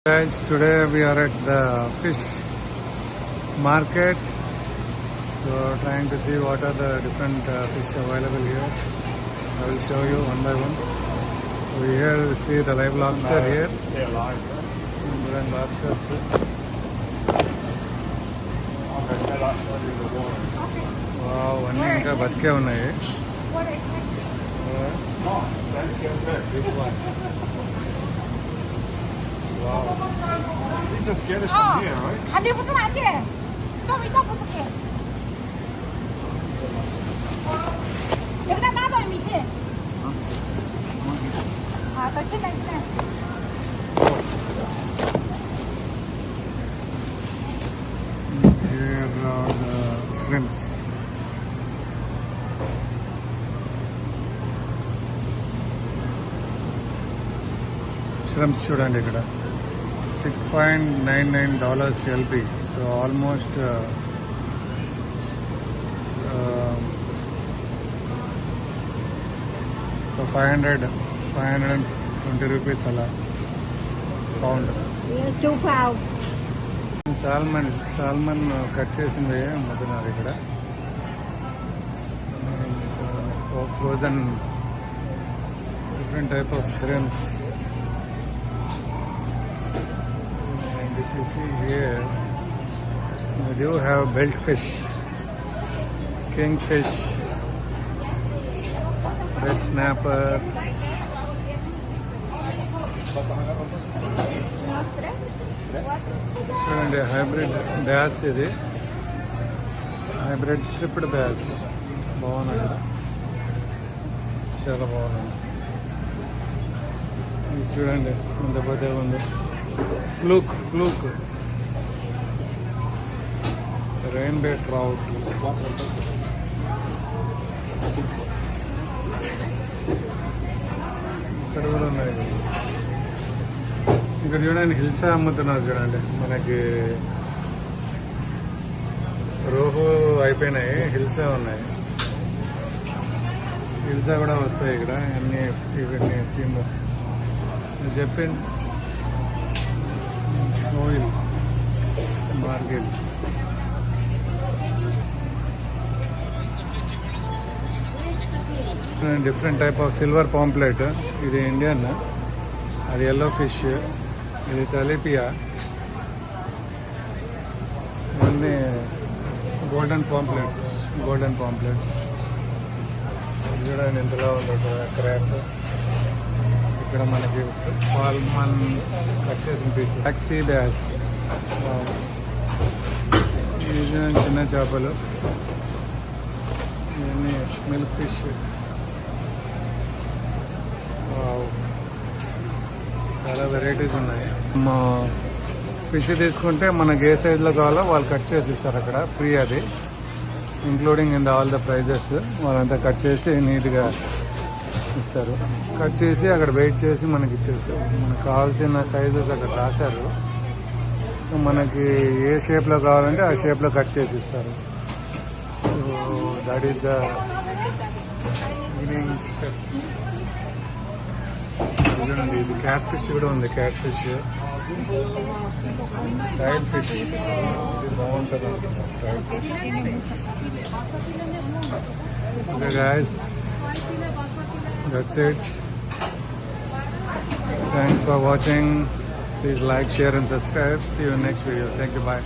Guys, today we are at the fish market. So trying to see what are the different fish available here. I will show you one by one. We here see the live lobster here. They're live. And lobsters. Wow, అన్నీ ఇంకా బతికే ఉన్నాయి. Wow. You just get it from here, right? 韩流不是晚点，周围都不是店。有个大到米线。好的，进来进来。 Here are the shrimps. Shrimps చూడండి ఇక్కడ $6.99 LP. So almost so 520 rupees అలా pound. Two pound. Salmon cut చేసింది అమ్ముతున్నారు ఇక్కడ. Frozen different type of shrimps. And if you see here, we do have belt fish, kingfish, red snapper. చూడండి hybrid బ్యాస్, ఇది hybrid stripped బ్యాస్. బాగున్నాయి కదా, చాలా బాగున్నాయి. ఇది చూడండి ఎంత పెద్దగా ఉంది. Fluke rainbow trout. ఇక్కడ కూడా ఉన్నాయి. ఇక్కడ చూడండి హిల్సా అమ్ముతున్నారు. చూడండి మనకి రోహు అయిపోయినాయి, హిల్సా ఉన్నాయి. హిల్సా కూడా వస్తాయి ఇక్కడ. అన్ని ఇవన్నీ సీమ్ చెప్పింది. షోయిల్ market. Different type of silver pomfret. ఇది ఇండియన్, అది ఎల్లో ఫిష్, ఇది తెలీపియా. ఇవన్నీ గోల్డెన్ పాంప్లెట్స్. చూడండి ఎంతలా ఉందో క్రాప్. ఇక్కడ మనకి సాల్మన్ కట్ చేసిన పీస్. టాక్సీ బ్యాస్, ఇది చిన్న చేపలు. ఇవన్నీ మిల్క్ ఫిష్. చాలా వెరైటీస్ ఉన్నాయి. మా ఫిష్ తీసుకుంటే మనకి ఏ సైజులో కావాలో వాళ్ళు కట్ చేసి ఇస్తారు అక్కడ. ఫ్రీ అది, including in all the prices. వాళ్ళంతా కట్ చేసి నీట్గా ఇస్తారు. కట్ చేసి అక్కడ వెయిట్ చేసి మనకి ఇచ్చేస్తారు. మనకు కావాల్సిన సైజెస్ అక్కడ రాశారు. మనకి ఏ షేప్లో కావాలంటే ఆ షేప్లో కట్ చేసి ఇస్తారు. So that is the evening step. చూడండి ఇది క్యాట్ ఫిష్ కూడా ఉంది. Cat fish, tile fish. ఇది బాగుంటుంది. Okay guys, that's it. Thanks for watching. Please like, share and subscribe. See you in next video. Thank you. Bye.